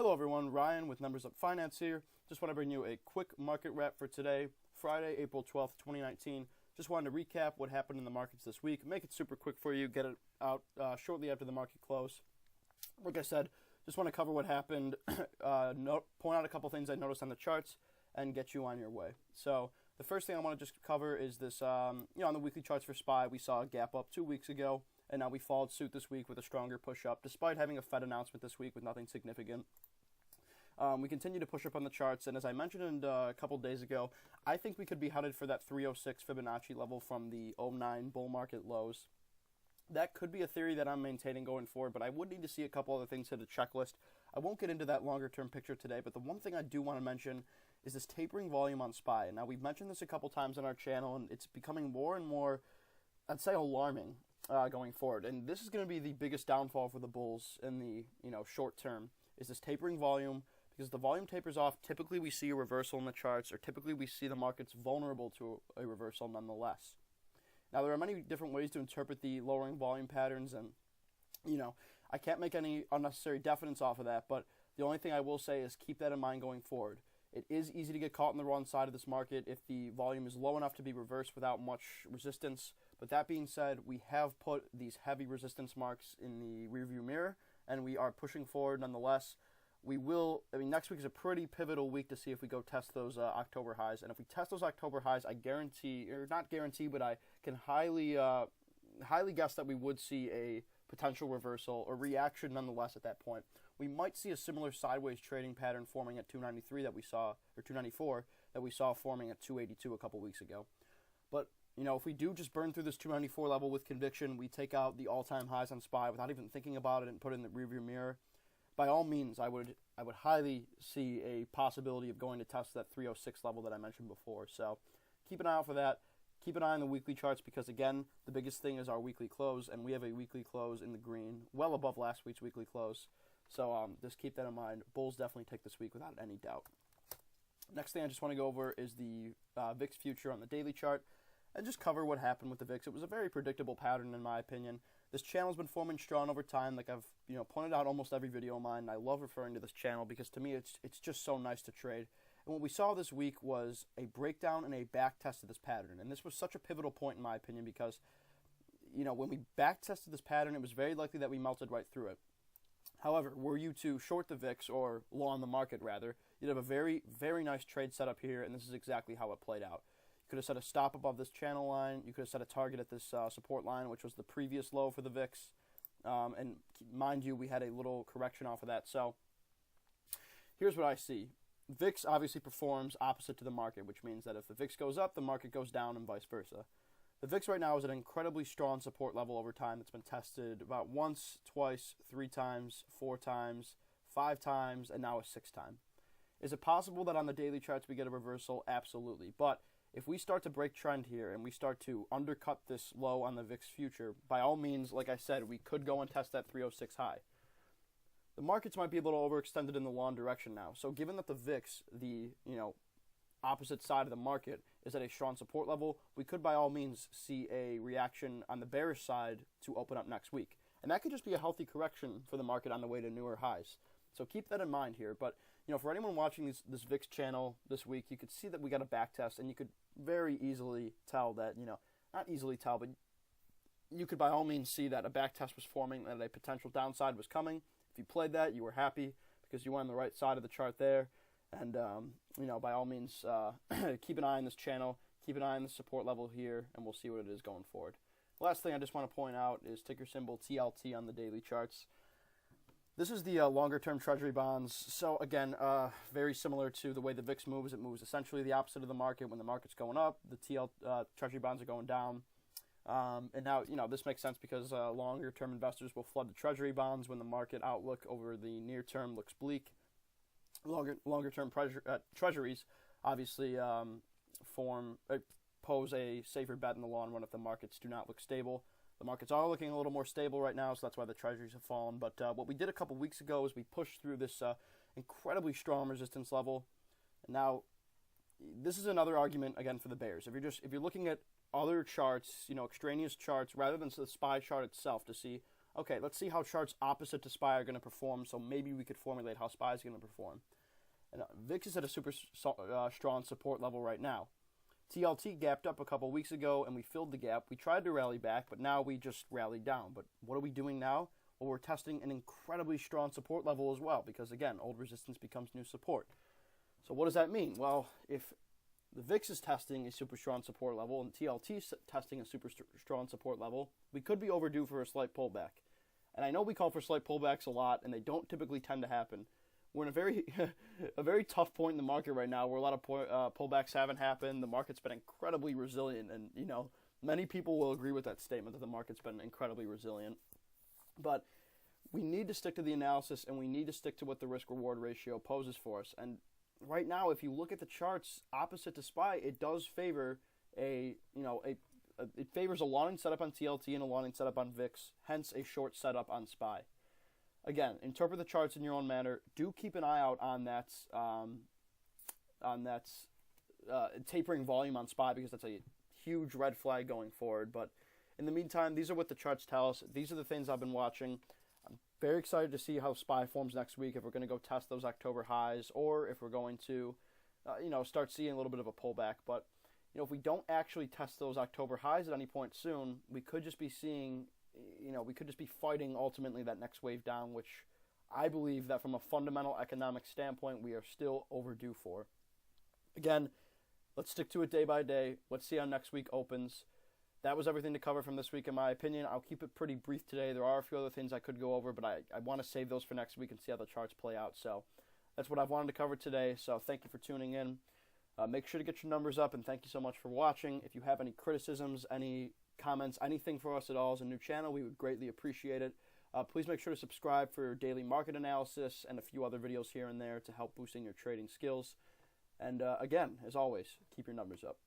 Hello everyone, Ryan with Numbers Up Finance here. Just want to bring you a quick market wrap for today, Friday, April 12th, 2019. Just wanted to recap what happened in the markets this week, make it super quick for you, get it out shortly after the market close. Like I said, just want to cover what happened, point out a couple things I noticed on the charts, and get you on your way. So the first thing I want to just cover is this, on the weekly charts for SPY, we saw a gap up 2 weeks ago, and now we followed suit this week with a stronger push up, despite having a Fed announcement this week with nothing significant. We continue to push up on the charts, and as I mentioned a couple days ago, I think we could be headed for that 306 Fibonacci level from the '09 bull market lows. That could be a theory that I'm maintaining going forward, but I would need to see a couple other things hit a checklist. I won't get into that longer-term picture today, but the one thing I do want to mention is this tapering volume on SPY. Now, we've mentioned this a couple times on our channel, and it's becoming more and more, I'd say, alarming going forward. And this is going to be the biggest downfall for the bulls in the short term, is this tapering volume. Because the volume tapers off, typically we see a reversal in the charts, or typically we see the markets vulnerable to a reversal nonetheless. Now, there are many different ways to interpret the lowering volume patterns, and, I can't make any unnecessary definites off of that, but the only thing I will say is keep that in mind going forward. It is easy to get caught on the wrong side of this market if the volume is low enough to be reversed without much resistance. But that being said, we have put these heavy resistance marks in the rearview mirror, and we are pushing forward nonetheless. Next week is a pretty pivotal week to see if we go test those October highs. And if we test those October highs, I guarantee, or not guarantee, but I can highly guess that we would see a potential reversal or reaction nonetheless at that point. We might see a similar sideways trading pattern forming at 293 that we saw, or 294 that we saw forming at 282 a couple weeks ago. But if we do just burn through this 294 level with conviction, we take out the all-time highs on SPY without even thinking about it and put it in the rearview mirror. By all means, I would highly see a possibility of going to test that 306 level that I mentioned before. So keep an eye out for that. Keep an eye on the weekly charts because, again, the biggest thing is our weekly close, and we have a weekly close in the green, well above last week's weekly close. So just keep that in mind. Bulls definitely take this week without any doubt. Next thing I just want to go over is the VIX future on the daily chart and just cover what happened with the VIX. It was a very predictable pattern in my opinion. This channel's been forming strong over time, like I've pointed out almost every video of mine. I love referring to this channel because to me it's just so nice to trade. And what we saw this week was a breakdown and a back test of this pattern. And this was such a pivotal point in my opinion because when we back tested this pattern, it was very likely that we melted right through it. However, were you to short the VIX, or long the market rather, you'd have a very, very nice trade setup here, and this is exactly how it played out. You could have set a stop above this channel line. You could have set a target at this support line, which was the previous low for the VIX. And mind you, we had a little correction off of that. So here's what I see. VIX obviously performs opposite to the market, which means that if the VIX goes up, the market goes down and vice versa. The VIX right now is at an incredibly strong support level over time. It's been tested about once, twice, 3 times, 4 times, 5 times, and now a 6th time. Is it possible that on the daily charts we get a reversal? Absolutely. But if we start to break trend here and we start to undercut this low on the VIX future, by all means, like I said, we could go and test that 306 high. The markets might be a little overextended in the long direction now. So given that the VIX, the opposite side of the market, is at a strong support level, we could by all means see a reaction on the bearish side to open up next week. And that could just be a healthy correction for the market on the way to newer highs. So keep that in mind here. But for anyone watching this VIX channel this week, you could see that we got a back test, and you could very easily tell that, not easily tell, but you could by all means see that a back test was forming, that a potential downside was coming. If you played that, you were happy because you were on the right side of the chart there. And, by all means, keep an eye on this channel, keep an eye on the support level here, and we'll see what it is going forward. The last thing I just want to point out is ticker symbol TLT on the daily charts. This is the longer-term Treasury bonds. So again, very similar to the way the VIX moves. It moves essentially the opposite of the market. When the market's going up, the Treasury bonds are going down. And now, this makes sense because longer-term investors will flood the Treasury bonds when the market outlook over the near term looks bleak. Longer-term Treasuries obviously pose a safer bet in the long run if the markets do not look stable. The markets are looking a little more stable right now, so that's why the treasuries have fallen. But what we did a couple weeks ago is we pushed through this incredibly strong resistance level. And now, this is another argument, again, for the bears. If you're looking at other charts, extraneous charts, rather than the SPY chart itself to see, okay, let's see how charts opposite to SPY are going to perform, so maybe we could formulate how SPY is going to perform. And VIX is at a super strong support level right now. TLT gapped up a couple weeks ago, and we filled the gap. We tried to rally back, but now we just rallied down. But what are we doing now? Well, we're testing an incredibly strong support level as well, because, again, old resistance becomes new support. So what does that mean? Well, if the VIX is testing a super strong support level and TLT is testing a super strong support level, we could be overdue for a slight pullback. And I know we call for slight pullbacks a lot, and they don't typically tend to happen. We're in a very a very tough point in the market right now where a lot of pullbacks haven't happened. The market's been incredibly resilient, and many people will agree with that statement that the market's been incredibly resilient. But we need to stick to the analysis, and we need to stick to what the risk-reward ratio poses for us. And right now, if you look at the charts opposite to SPY, it does favor it favors a long setup on TLT and a long setup on VIX, hence a short setup on SPY. Again, interpret the charts in your own manner. Do keep an eye out on that tapering volume on SPY, because that's a huge red flag going forward. But in the meantime, these are what the charts tell us. These are the things I've been watching. I'm very excited to see how SPY forms next week, if we're going to go test those October highs, or if we're going to start seeing a little bit of a pullback. But if we don't actually test those October highs at any point soon, we could just be seeing we could just be fighting ultimately that next wave down, which I believe that from a fundamental economic standpoint, we are still overdue for. Again, let's stick to it day by day. Let's see how next week opens. That was everything to cover from this week, in my opinion. I'll keep it pretty brief today. There are a few other things I could go over, but I want to save those for next week and see how the charts play out. So that's what I've wanted to cover today. So thank you for tuning in. Make sure to get your numbers up, and thank you so much for watching. If you have any criticisms, any comments, anything for us at all as a new channel, we would greatly appreciate it. Please make sure to subscribe for daily market analysis and a few other videos here and there to help boosting your trading skills. And again, as always, keep your numbers up.